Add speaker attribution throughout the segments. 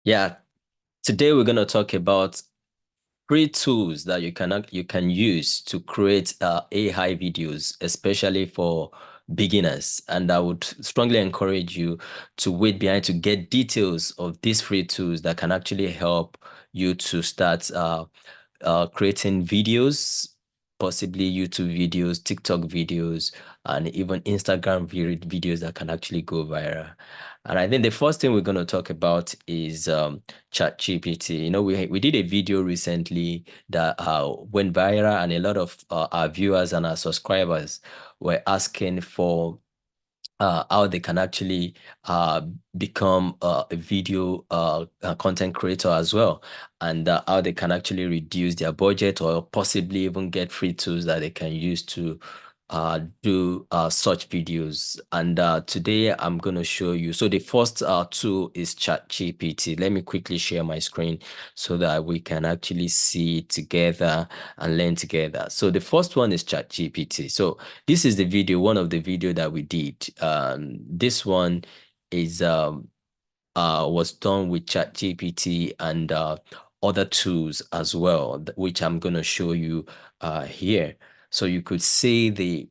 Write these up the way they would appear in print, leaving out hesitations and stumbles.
Speaker 1: Yeah, today we're going to talk about free tools that you can use to create AI videos, especially for beginners. And I would strongly encourage you to wait behind to get details of these free tools that can actually help you to start creating videos, possibly YouTube videos, TikTok videos, and even Instagram videos that can actually go viral. And I think the first thing we're going to talk about is ChatGPT. You know, we did a video recently that went viral, and a lot of our viewers and our subscribers were asking for how they can actually uh, become a video content creator as well, and how they can actually reduce their budget or possibly even get free tools that they can use to do such videos. And today I'm going to show you. So the first tool is ChatGPT. Let me quickly share my screen so that we can actually see it together and learn together. So the first one is ChatGPT. So this is the video, one of the video that we did. This one is was done with ChatGPT and other tools as well, which I'm gonna show you here. So you could see the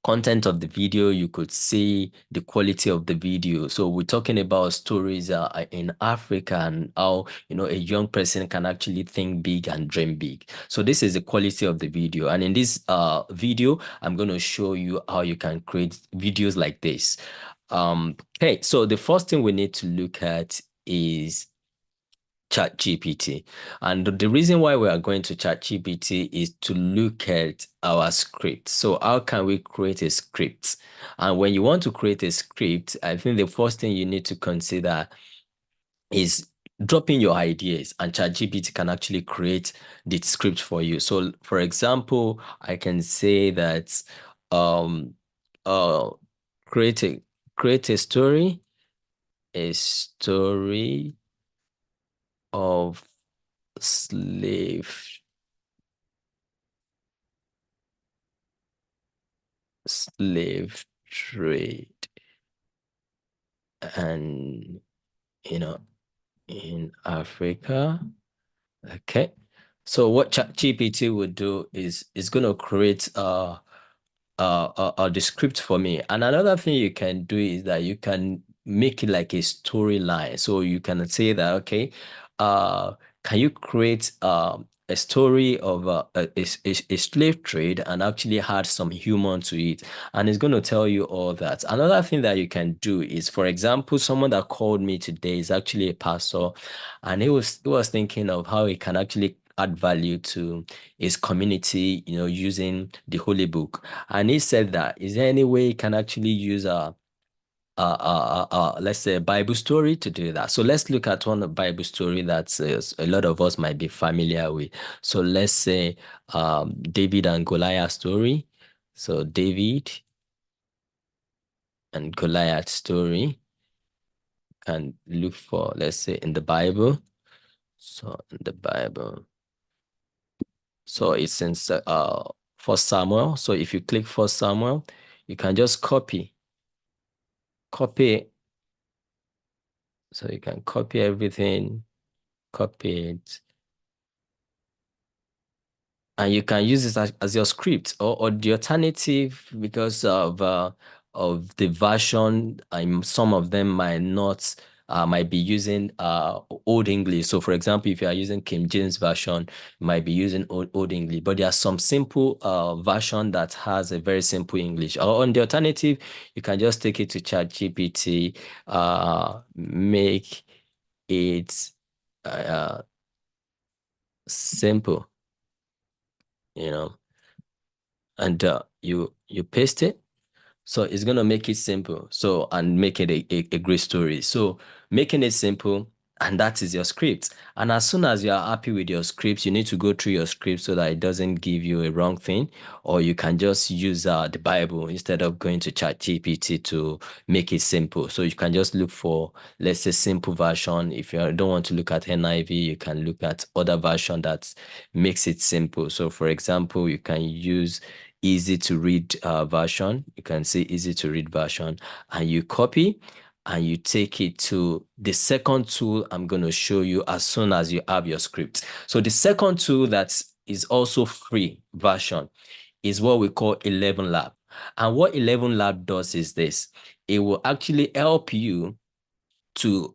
Speaker 1: content of the video, you could see the quality of the video. So we're talking about stories in Africa and how, you know, a young person can actually think big and dream big. So this is the quality of the video. And in this video, I'm going to show you how you can create videos like this. Okay, so the first thing we need to look at is ChatGPT. And the reason why we are going to ChatGPT is to look at our script. So how can we create a script? And when you want to create a script, I think the first thing you need to consider is dropping your ideas, and ChatGPT can actually create the script for you. So for example, I can say that um uh create a create a story of slave slave trade and you know in Africa. Okay. So what ChatGPT would do is going to create the script for me. And another thing you can do is that you can make it like a storyline. So you can say that, okay, uh, can you create a story of a slave trade and actually add some humor to it? And it's going to tell you all that. Another thing that you can do is, for example, someone that called me today is actually a pastor, and he was thinking of how he can actually add value to his community, you know, using the Holy Book. And he said that, is there any way you can actually use let's say a Bible story to do that? So let's look at one Bible story that a lot of us might be familiar with. So let's say David and Goliath story. So David and Goliath story can look for, let's say, in the Bible. So in the Bible. So it's in First Samuel. So if you click First Samuel, you can just copy. So you can copy everything, copy it, and you can use this as your script, or the alternative, because of the version, some of them might be using Old English. So for example, if you are using King James version, you might be using Old English, but there are some simple version that has a very simple English. Or on the alternative, you can just take it to ChatGPT, make it uh, simple, you know, and you paste it. So it's gonna make it simple. So and make it a great story. So making it simple, and that is your script. And as soon as you are happy with your script, you need to go through your script so that it doesn't give you a wrong thing. Or you can just use the Bible instead of going to ChatGPT to make it simple. So you can just look for, let's say, simple version. If you don't want to look at NIV, you can look at other version that makes it simple. So for example, you can use easy to read version. You can see easy to read version, and you copy and you take it to the second tool I'm going to show you as soon as you have your script. So the second tool that is also free version is what we call Elevenlab. And what Elevenlab does is this. It will actually help you to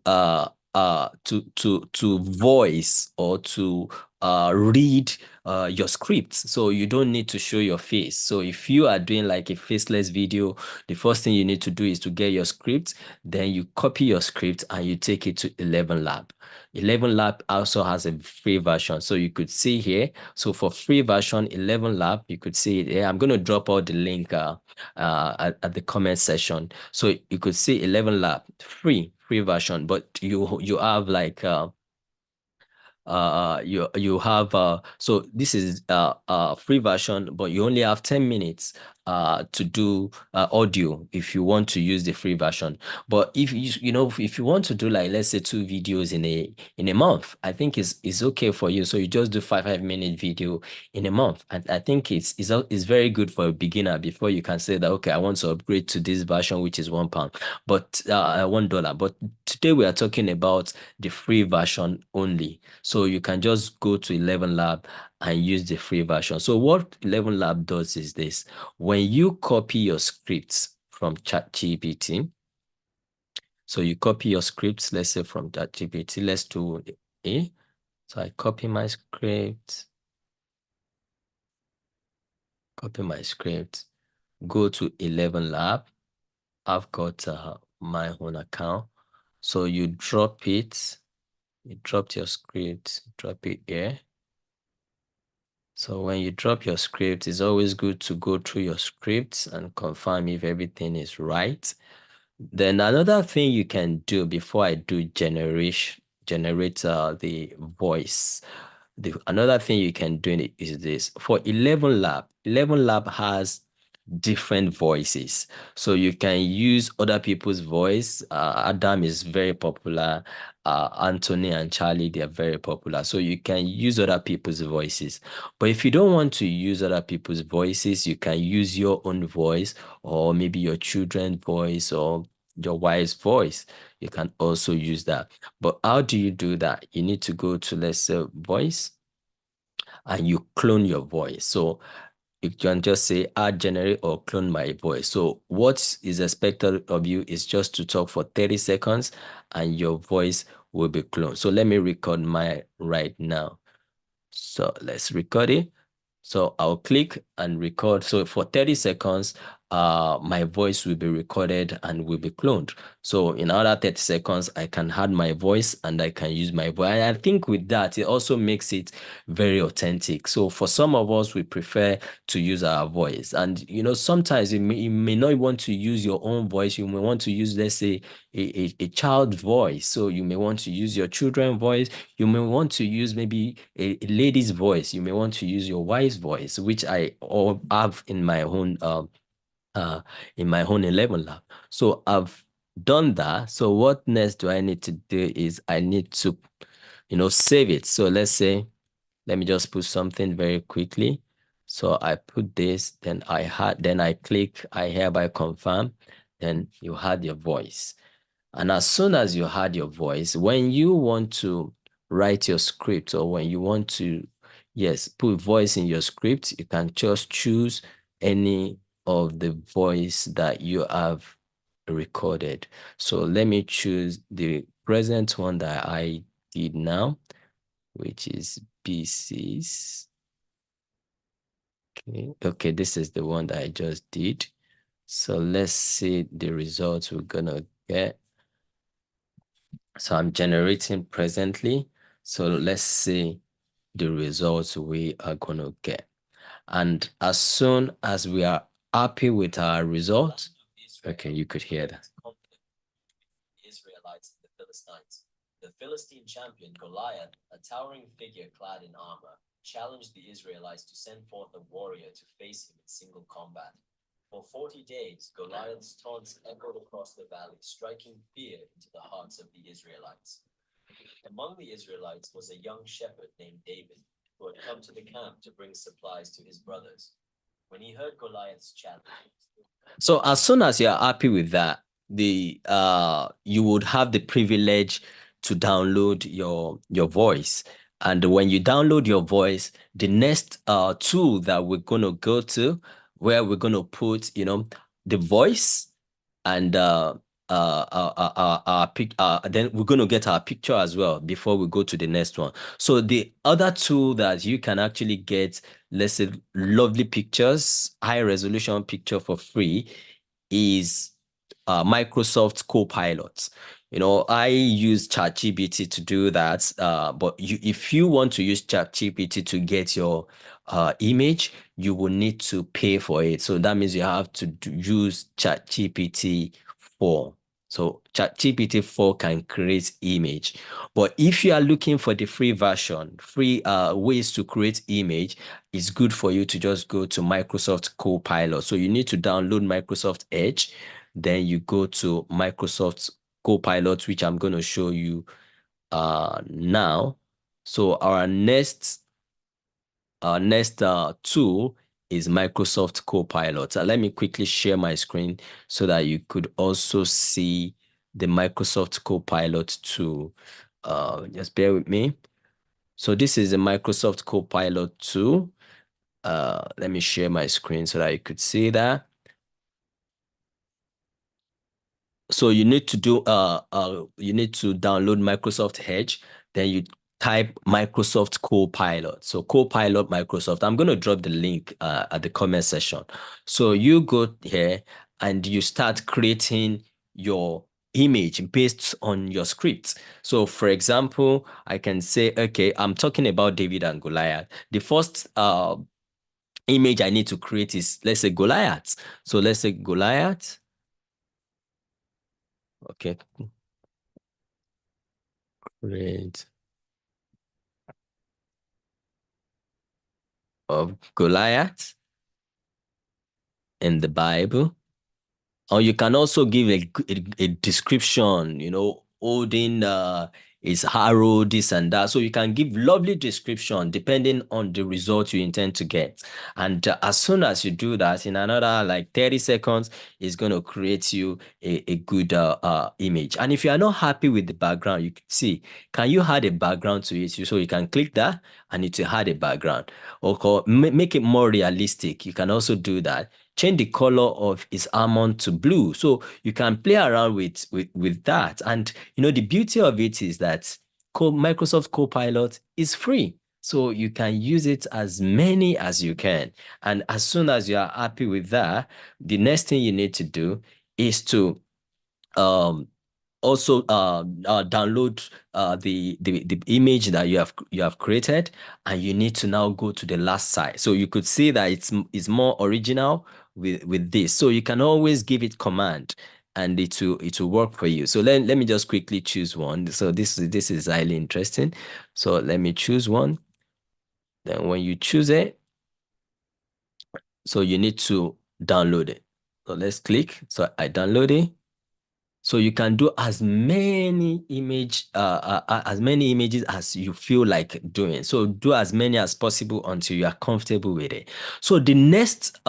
Speaker 1: voice or to read your script. So you don't need to show your face. So if you are doing like a faceless video, the first thing you need to do is to get your script, then you copy your script and you take it to Elevenlab. Elevenlab also has a free version. So you could see here. So for free version, Elevenlab, you could see it here. I'm going to drop out the link at the comment section. So you could see Elevenlab free version, but you have like you have so this is free version, but you only have 10 minutes to do audio if you want to use the free version. But if you know if you want to do like let's say 2 videos in a month, I think it's okay for you. So you just do 5 minute video in a month, and I think it's very good for a beginner before you can say that okay, I want to upgrade to this version which is £1, but $1. But today we are talking about the free version only. So you can just go to Elevenlab and use the free version. So what Elevenlab does is this. When you copy your scripts from ChatGPT, so you copy your scripts, let's say from ChatGPT, let's do A. So I copy my script, go to Elevenlab. I've got my own account. So you drop it, you dropped your script, drop it here. So when you drop your script, it's always good to go through your scripts and confirm if everything is right. Then another thing you can do before I do generate the voice. Another thing you can do is this. For Elevenlab has different voices. So you can use other people's voice. Adam is very popular. Anthony and Charlie, they are very popular. So you can use other people's voices. But if you don't want to use other people's voices, you can use your own voice or maybe your children's voice or your wife's voice. You can also use that. But how do you do that? You need to go to, let's say, voice, and you clone your voice. So you can just say add, generate, or clone my voice. So what is expected of you is just to talk for 30 seconds and your voice will be cloned. So let me record mine right now. So let's record it. So I'll click and record. So for 30 seconds, my voice will be recorded and will be cloned. So in another 30 seconds, I can add my voice and I can use my voice. And I think with that, it also makes it very authentic. So for some of us, we prefer to use our voice. And, you know, sometimes you may not want to use your own voice. You may want to use, let's say, a child's voice. So you may want to use your children's voice. You may want to use maybe a lady's voice. You may want to use your wife's voice, which I all have in my own Elevenlab. So I've done that. So what next do I need to do is I need to, you know, save it. So let's say, let me just put something very quickly. So I put this, then I click, I hereby confirm, then you had your voice. And as soon as you had your voice, when you want to write your script or when you want to, yes, put voice in your script, you can just choose any of the voice that you have recorded. So let me choose the present one that I did now, which is B6. Okay, this is the one that I just did. So let's see the results we're gonna get. So I'm generating presently. So let's see the results we are going to get. And as soon as we are happy with our results, okay, you could hear that. Israelites and the Philistines. The Philistine champion Goliath, a towering figure clad in armor, challenged the Israelites to send forth a warrior to face him in single combat. For 40 days, Goliath's taunts echoed across the valley, striking fear into the hearts of the Israelites. Among the Israelites was a young shepherd named David, who had come to the camp to bring supplies to his brothers. When he heard Goliath's challenge, so as soon as you're happy with that, you would have the privilege to download your voice. And when you download your voice, the next tool that we're going to go to, where we're going to put, the voice and then we're going to get our picture as well before we go to the next one. So the other tool that you can actually get, let's say, lovely pictures, high resolution picture for free is Microsoft Copilot. I use ChatGPT to do that. But if you want to use ChatGPT to get your image, you will need to pay for it. So that means you have to use ChatGPT 4. So ChatGPT 4 can create image. But if you are looking for the free version, free ways to create image, it's good for you to just go to Microsoft Copilot. So you need to download Microsoft Edge. Then you go to Microsoft Copilot, which I'm going to show you now. So our next tool is Microsoft Copilot. Let me quickly share my screen so that you could also see the Microsoft Copilot tool. Just bear with me. So this is the Microsoft Copilot tool. Let me share my screen so that you could see that. So you need to download Microsoft Edge, then you type Microsoft Copilot. So Copilot Microsoft. I'm going to drop the link at the comment section. So you go here and you start creating your image based on your script. So for example, I can say, okay, I'm talking about David and Goliath. The first image I need to create is, let's say, Goliath. So let's say Goliath. Okay. Great. Of Goliath in the Bible. Or you can also give a description, holding his arrow, this and that. So you can give lovely description depending on the result you intend to get. And as soon as you do that, in another like 30 seconds, it's going to create you a good image. And if you are not happy with the background, you can see, can you add a background to it? So you can click that and it will add a background. Or make it more realistic. You can also do that. Change the color of his almond to blue. So you can play around with that. And the beauty of it is that Microsoft Copilot is free. So you can use it as many as you can. And as soon as you are happy with that, the next thing you need to do is to um, also download the image that you have created, and you need to now go to the last side. So you could see that it's more original with this. So you can always give it command and it will work for you. So let me just quickly choose one. So this is highly interesting. So let me choose one. Then when you choose it, so you need to download it. So let's click. So I download it. So you can do as many images as you feel like doing. So do as many as possible until you are comfortable with it. So the next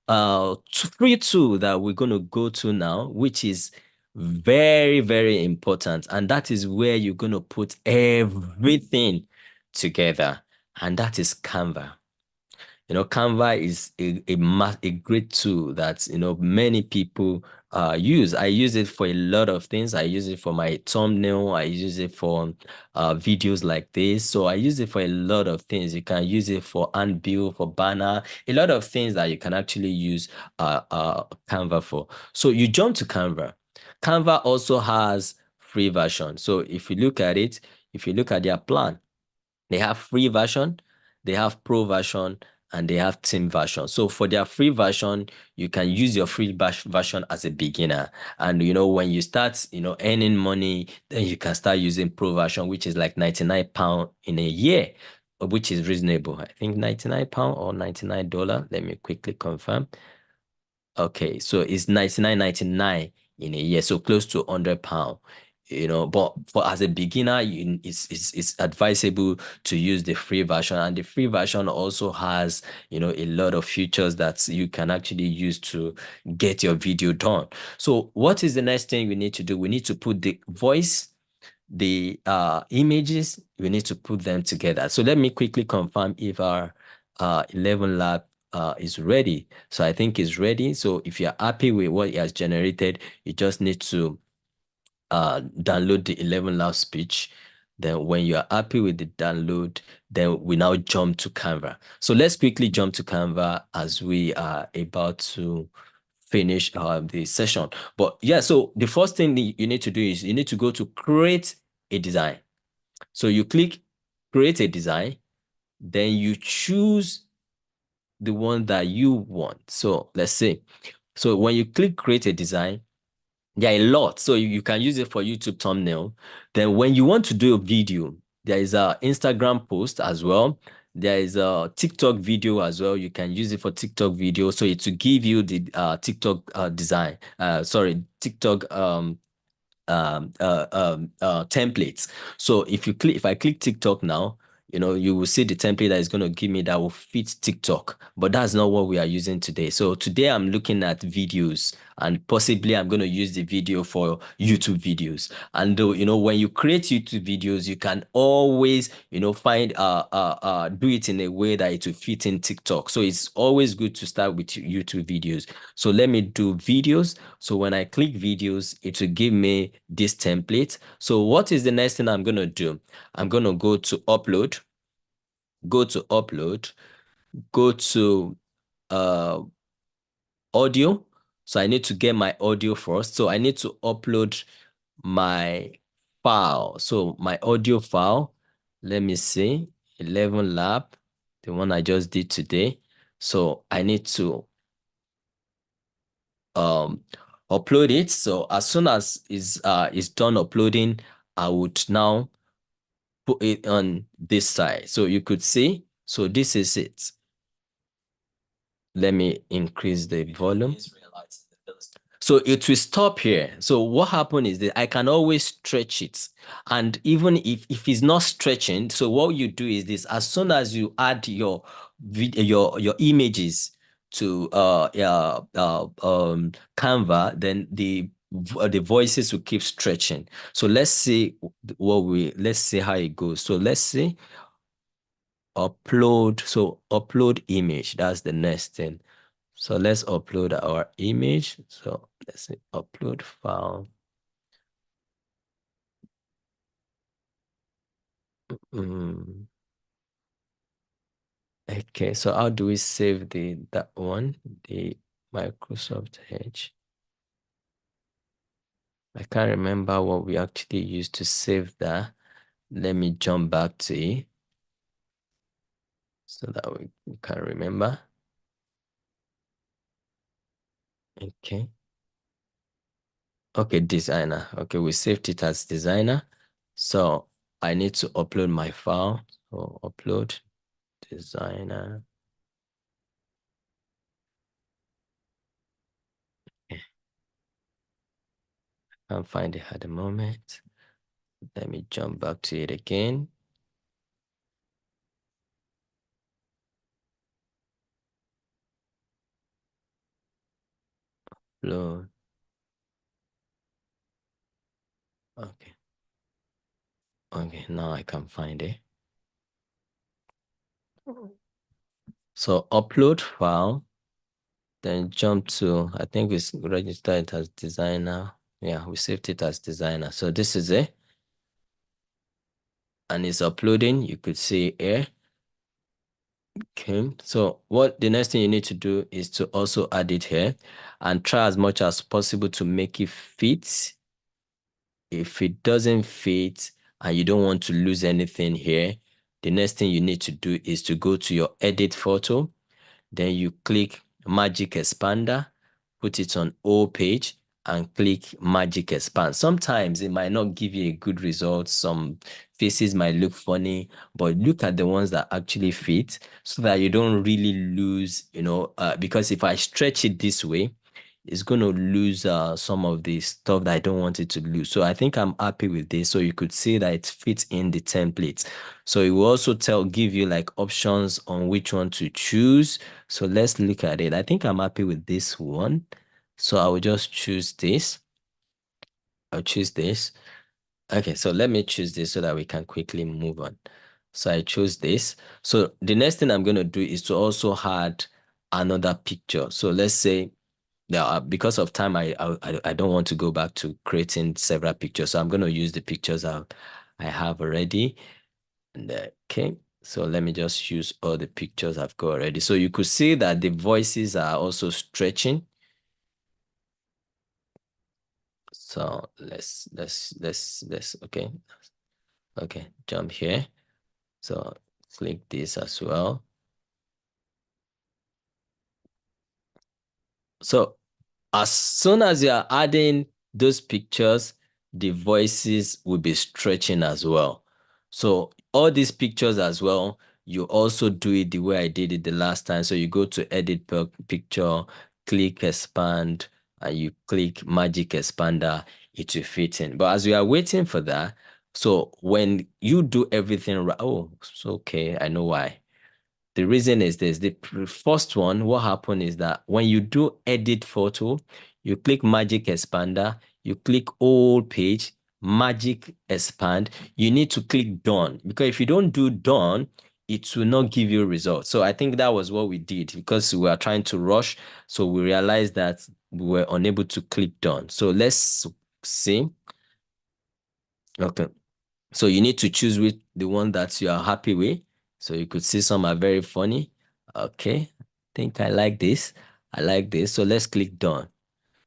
Speaker 1: free tool that we're going to go to now, which is very, very important, and that is where you're going to put everything together, and that is Canva. Canva is a great tool that, many people use. I use it for a lot of things. I use it for my thumbnail. I use it for videos like this. So I use it for a lot of things. You can use it for handbill, for banner, a lot of things that you can actually use Canva for. So you jump to Canva. Canva also has free version. So if you look at it, if you look at their plan, they have free version, they have pro version, and they have team version. So for their free version, you can use your free version as a beginner. And when you start, earning money, then you can start using pro version, which is like £99 in a year, which is reasonable. I think £99 or $99. Let me quickly confirm. Okay, so it's 99.99 in a year, so close to £100. but for as a beginner, it's advisable to use the free version, and the free version also has, a lot of features that you can actually use to get your video done. So what is the next thing we need to do? We need to put the voice, the images, we need to put them together. So let me quickly confirm if our Elevenlab is ready. So I think it's ready. So if you're happy with what it has generated, you just need to download the Elevenlab speech. Then when you're happy with the download, then we now jump to Canva. So let's quickly jump to Canva as we are about to finish the session. But yeah, so the first thing you need to do is you need to go to create a design. So you click create a design, then you choose the one that you want. So let's say, so when you click create a design, there are a lot. So you can use it for YouTube thumbnail. Then when you want to do a video, there is a Instagram post as well. There is a TikTok video as well. You can use it for TikTok video. So it will give you the TikTok design. Sorry, TikTok templates. So if I click TikTok now, you will see the template that is going to give me that will fit TikTok, but that's not what we are using today. So today I'm looking at videos, and possibly I'm going to use the video for YouTube videos. And though, when you create YouTube videos, you can always, find, do it in a way that it will fit in TikTok. So it's always good to start with YouTube videos. So let me do videos. So when I click videos, it will give me this template. So what is the next thing I'm going to do? I'm going to go to upload, go to upload, go to audio. So I need to get my audio first. So I need to upload my file. So my audio file, let me see, Elevenlab, the one I just did today. So I need to upload it. So as soon as is done uploading, I would now put it on this side. So you could see, so this is it. Let me increase the volume. So it will stop here. So what happened is that I can always stretch it. And even if it's not stretching, so what you do is this: as soon as you add your your images to Canva, then the voices will keep stretching. So let's see how it goes. So let's see upload. So upload image. That's the next thing. So let's upload our image. So let's say upload file. Okay, so how do we save that one? The Microsoft Edge. I can't remember what we actually used to save that. Let me jump back to it so that we can remember. Okay. Okay, designer. Okay, we saved it as designer. So I need to upload my file. So upload designer. Okay. Can't find it at the moment. Let me jump back to it again. Upload. Okay. Okay, now I can find it. So upload file, then jump to, I think we registered it as designer. Yeah, we saved it as designer. So this is it. And it's uploading. You could see here. Okay, so what the next thing you need to do is to also add it here and try as much as possible to make it fit. If it doesn't fit and you don't want to lose anything here, the next thing you need to do is to go to your edit photo. Then you click Magic Expander, put it on all page and click Magic Expand. Sometimes it might not give you a good result. Some faces might look funny, but look at the ones that actually fit so that you don't really lose, because if I stretch it this way, it's going to lose some of the stuff that I don't want it to lose. So I think I'm happy with this. So you could see that it fits in the template. So it will also give you like options on which one to choose. So let's look at it. I think I'm happy with this one. So I will just choose this. I'll choose this. Okay, so let me choose this so that we can quickly move on. So I chose this. So the next thing I'm going to do is to also add another picture. So let's say that because of time, I don't want to go back to creating several pictures. So I'm going to use the pictures I have already. And okay, so let me just use all the pictures I've got already. So you could see that the voices are also stretching. So okay. Okay, jump here. So click this as well. So as soon as you are adding those pictures, the voices will be stretching as well. So all these pictures as well, you also do it the way I did it the last time. So you go to edit per picture, click expand, and you click magic expander, it will fit in. But as we are waiting for that, so when you do everything right, oh, it's okay, I know why. The reason is this. The first one, what happened is that when you do edit photo, you click magic expander, you click all page, magic expand, you need to click done. Because if you don't do done, it will not give you results. So I think that was what we did because we were trying to rush. So we realized that we were unable to click done. So let's see. Okay. So you need to choose with the one that you are happy with. So you could see some are very funny. Okay, I think I like this. I like this. So let's click done.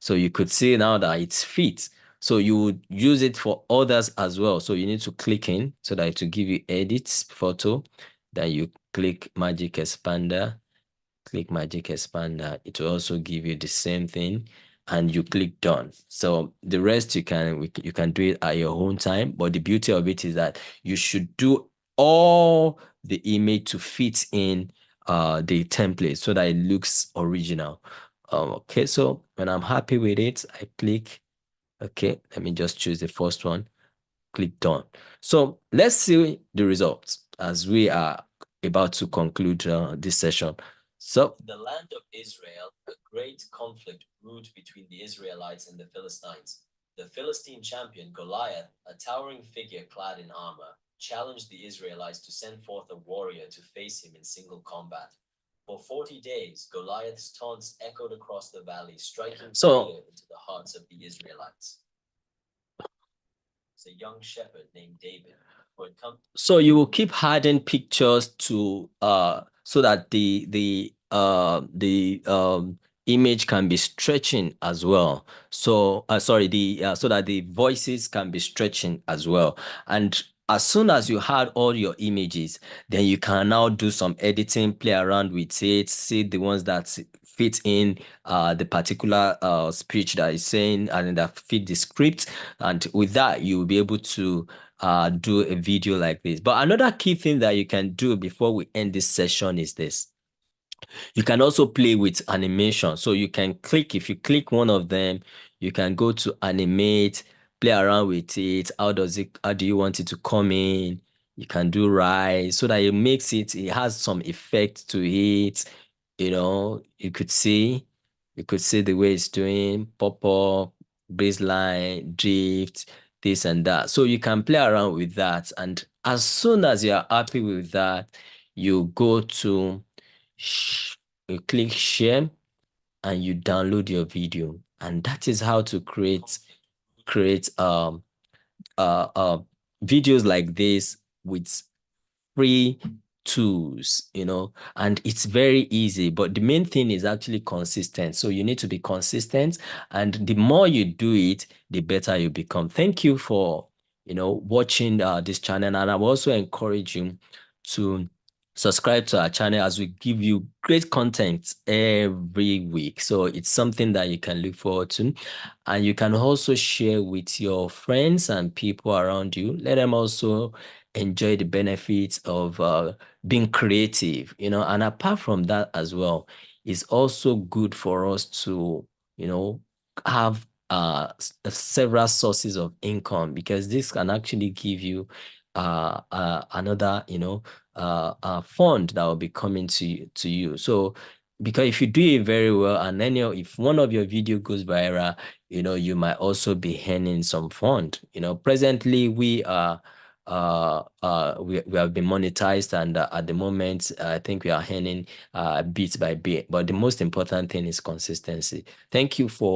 Speaker 1: So you could see now that it's fit. So you would use it for others as well. So you need to click in so that it will give you edits photo. Then you click magic expander, click magic expander. It will also give you the same thing and you click done. So the rest you can do it at your own time. But the beauty of it is that you should do all the image to fit in the template so that it looks original. Okay, so when I'm happy with it, I click, okay, let me just choose the first one, click done. So let's see the results as we are about to conclude this session. So, the land of Israel, a great conflict brewed between the Israelites and the Philistines. The Philistine champion Goliath, a towering figure clad in armor, challenged the Israelites to send forth a warrior to face him in single combat. For 40 days, Goliath's taunts echoed across the valley, striking fear into the hearts of the Israelites. A young shepherd named David who had come. So you will keep adding pictures to so that the image can be stretching as well. So sorry, the so that the voices can be stretching as well. And as soon as you had all your images, then you can now do some editing, play around with it, see the ones that fit in the particular speech that is saying and that fit the script. And with that, you will be able to do a video like this. But another key thing that you can do before we end this session is this. You can also play with animation. So you can click, if you click one of them, you can go to animate, play around with it. How do you want it to come in? You can do right so that it has some effect to it. You know, you could see the way it's doing, pop up, baseline, drift, this and that. So you can play around with that. And as soon as you're happy with that, you go to you click share and you download your video. And that is how to create uh, uh, videos like this with free tools, and it's very easy. But the main thing is actually consistent. So you need to be consistent, and the more you do it, the better you become. Thank you for, watching this channel, and I will also encourage you to subscribe to our channel as we give you great content every week. So it's something that you can look forward to, and you can also share with your friends and people around you. Let them also enjoy the benefits of being creative, and apart from that as well, it's also good for us to have several sources of income, because this can actually give you another, fund that will be coming to you. So because if you do it very well, and then if one of your video goes viral, you might also be earning some fund. Presently we have been monetized, and at the moment I think we are earning bit by bit. But the most important thing is consistency. Thank you for